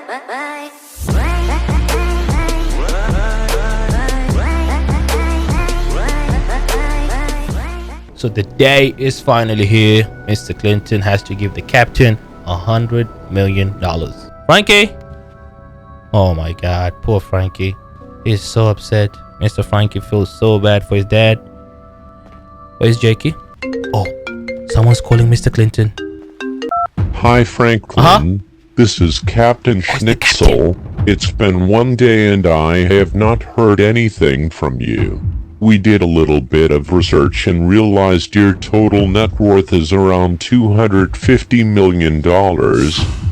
So the day is finally here. Mr. Clinton has to give the captain $100 million. Frankie! Oh my god, poor Frankie. He's so upset. Mr. Frankie feels so bad for his dad. Where's Jakey? Oh, someone's calling Mr. Clinton. Hi, Franklin. This is Captain Schnitzel. It's been one day and I have not heard anything from you. We did a little bit of research and realized your total net worth is around $250 million.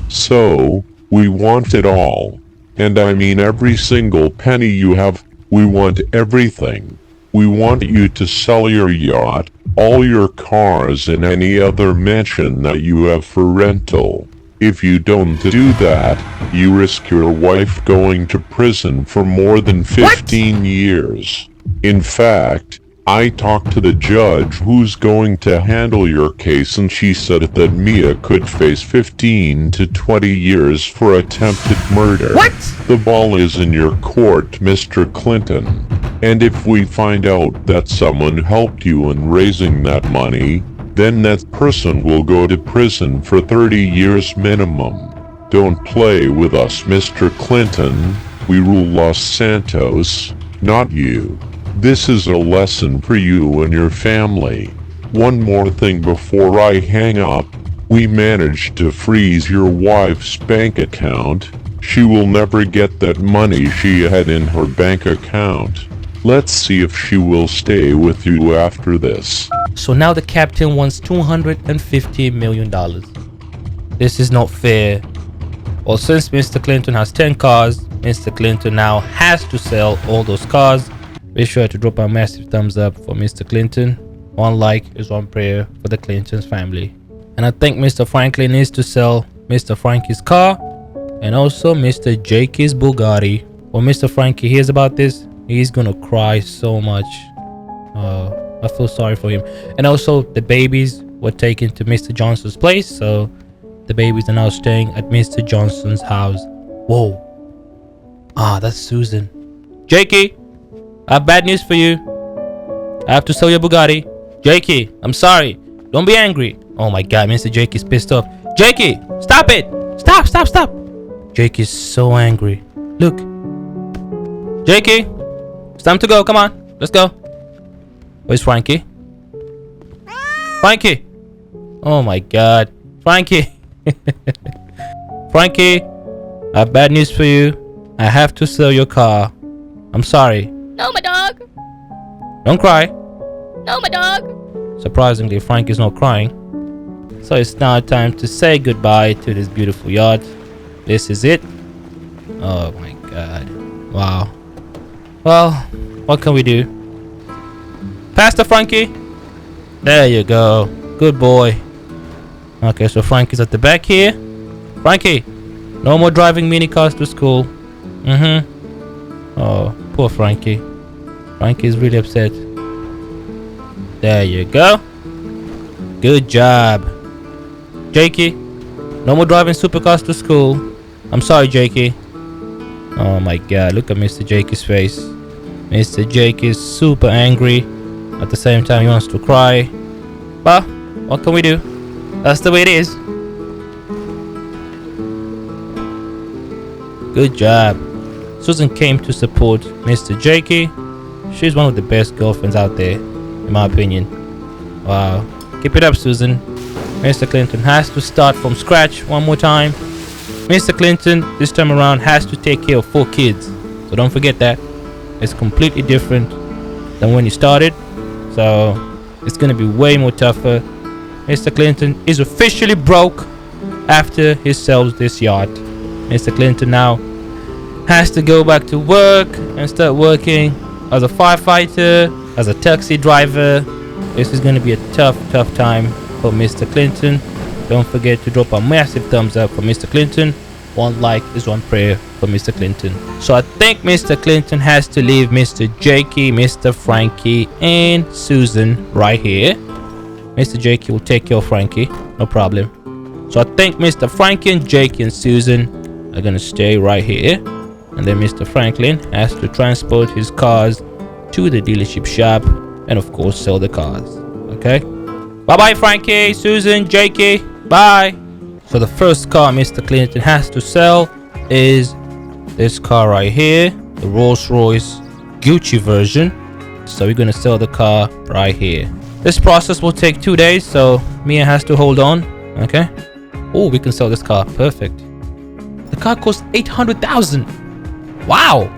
So, we want it all. And I mean every single penny you have. We want everything. We want you to sell your yacht, all your cars, and any other mansion that you have for rental. If you don't do that, you risk your wife going to prison for more than 15 years. In fact, I talked to the judge who's going to handle your case, and she said that Mia could face 15 to 20 years for attempted murder. What? The ball is in your court, Mr. Clinton. And if we find out that someone helped you in raising that money, then that person will go to prison for 30 years minimum. Don't play with us, Mr. Clinton. We rule Los Santos, not you. This is a lesson for you and your family. One more thing before I hang up. We managed to freeze your wife's bank account. She will never get that money she had in her bank account. Let's see if she will stay with you after this. So now the captain wants $250 million. This is not fair. Well, since Mr. Clinton has 10 cars, Mr. Clinton now has to sell all those cars. Be sure to drop a massive thumbs up for Mr. Clinton. One like is one prayer for the Clinton's family. And I think Mr. Franklin needs to sell Mr. Frankie's car and also Mr. Jakey's Bugatti. When Mr. Frankie hears about this, he's gonna cry so much. I feel sorry for him. And also the babies were taken to Mr. Johnson's place, so the babies are now staying at Mr. Johnson's house. Whoa. That's Susan. Jakey, I have bad news for you. I have to sell your Bugatti. Jakey, I'm sorry. Don't be angry. Oh my god, Mr. Jakey's pissed off. Jakey, stop it. Stop. Jakey's so angry. Look. Jakey, it's time to go. Come on, let's go. Where's Frankie? Frankie. Oh my god. Frankie. Frankie, I have bad news for you. I have to sell your car. I'm sorry. No, my dog. Don't cry. No, my dog. Surprisingly, Frankie's not crying. So it's now time to say goodbye to this beautiful yacht. This is it. Oh my god. Wow. Well, what can we do? Pastor Frankie. There you go. Good boy. Okay, so Frankie's at the back here. Frankie, no more driving mini cars to school. Oh, poor Frankie. Frankie's really upset. There you go. Good job. Jakey, no more driving supercars to school. I'm sorry, Jakey. Oh my god, look at Mr. Jakey's face. Mr. Jakey is super angry. At the same time, he wants to cry. But what can we do? That's the way it is. Good job. Susan came to support Mr. Jakey. She's one of the best girlfriends out there, in my opinion. Wow. Keep it up, Susan. Mr. Clinton has to start from scratch one more time. Mr. Clinton, this time around, has to take care of 4 kids. So don't forget that. It's completely different than when he started. So it's going to be way more tougher. Mr. Clinton is officially broke after he sells this yacht. Mr. Clinton now has to go back to work and start working as a firefighter, as a taxi driver. This is going to be a tough time for Mr. Clinton. Don't forget to drop a massive thumbs up for Mr. Clinton. One like is one prayer for Mr. Clinton. So I think Mr. Clinton has to leave Mr. Jakey, Mr. Frankie, and Susan right here. Mr. Jakey will take care of Frankie, no problem. So I think Mr. Frankie and Jakey and Susan are gonna stay right here, and then Mr. Franklin has to transport his cars to the dealership shop and of course sell the cars. Okay, bye bye Frankie, Susan, Jakey, bye. So the first car Mr. Clinton has to sell is this car right here, the Rolls-Royce Gucci version. So we're gonna sell the car right here. This process will take 2 days, so Mia has to hold on. Okay, oh, we can sell this car. Perfect. The car costs 800,000. Wow,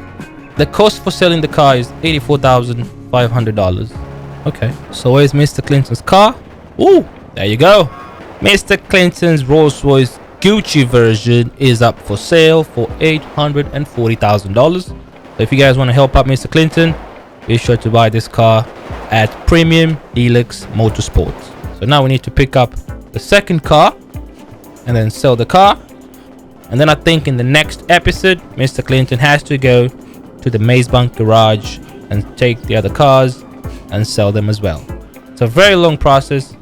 the cost for selling the car is $84,500. okay, so where's Mr. Clinton's car? Oh, there you go. Mr. Clinton's Rolls-Royce Gucci version is up for sale for $840,000. So if you guys want to help out Mr. Clinton, be sure to buy this car at Premium Deluxe Motorsports. So now we need to pick up the second car and then sell the car. And then I think in the next episode, Mr. Clinton has to go to the Maze Bank garage and take the other cars and sell them as well. It's a very long process.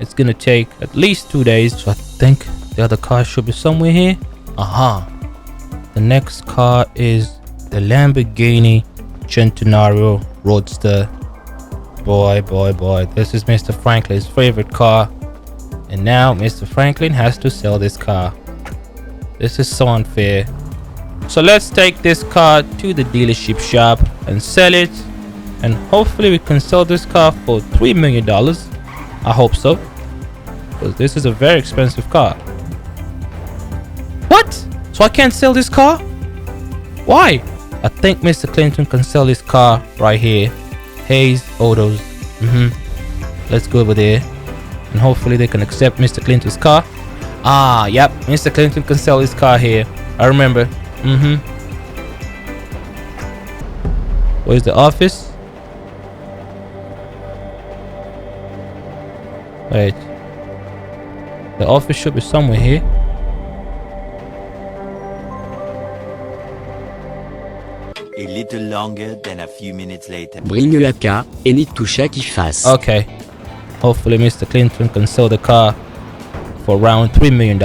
It's gonna take at least 2 days. So I think the other car should be somewhere here. The next car is the Lamborghini Centenario Roadster. Boy, this is Mr. Franklin's favorite car, and now Mr. Franklin has to sell this car. This is so unfair. So let's take this car to the dealership shop and sell it, and hopefully we can sell this car for $3 million. I hope so, because this is a very expensive car. What? So I can't sell this car? Why? I think Mr. Clinton can sell this car right here. Hayes Autos. Let's go over there, and hopefully they can accept Mr. Clinton's car. Yep, Mr. Clinton can sell his car here. I remember. Where's the office? Wait, the office should be somewhere here. A little longer than a few minutes later. Bring la car et need to check if fast. Okay, hopefully Mr. Clinton can sell the car for around $3 million.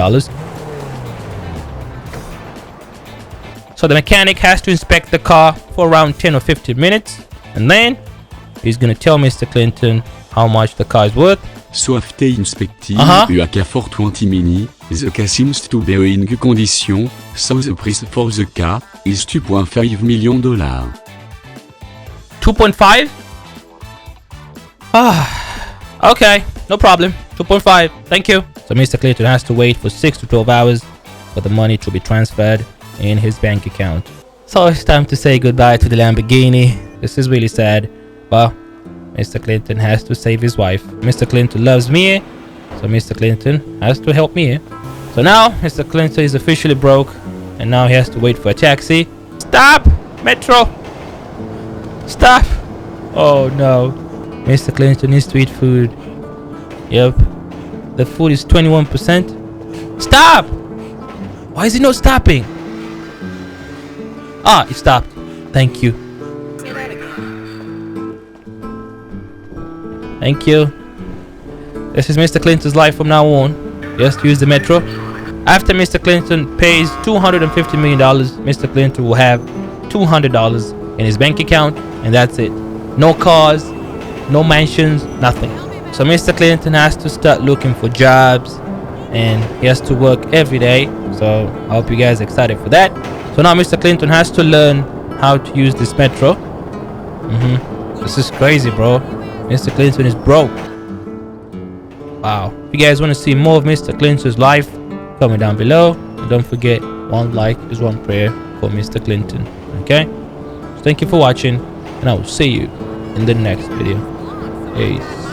So the mechanic has to inspect the car for around 10 or 15 minutes, and then he's gonna tell Mr. Clinton how much the car is worth. So after inspecting the car for 20 minutes, the car seems to be in good condition, so the price for the car is $2.5 million. 2.5? Okay, no problem. 2.5, thank you. So Mr. Clinton has to wait for 6 to 12 hours for the money to be transferred in his bank account. So it's time to say goodbye to the Lamborghini. This is really sad, but Mr. Clinton has to save his wife. Mr. Clinton loves me, so Mr. Clinton has to help me. So now Mr. Clinton is officially broke, and now he has to wait for a taxi. Stop! Metro! Stop! Oh no. Mr. Clinton needs to eat food. Yep. The food is 21%. Stop! Why is he not stopping? It stopped. Thank you. Thank you. This is Mr. Clinton's life from now on. Just use the metro. After Mr. Clinton pays $250 million, Mr. Clinton will have $200 in his bank account, and that's it. No cars, no mansions, nothing. So Mr. Clinton has to start looking for jobs, and he has to work every day. So I hope you guys are excited for that. So now Mr. Clinton has to learn how to use this metro. This is crazy, bro. Mr. Clinton is broke. Wow. If you guys want to see more of Mr. Clinton's life, comment down below. And don't forget, one like is one prayer for Mr. Clinton. Okay? So thank you for watching, and I will see you in the next video. Peace.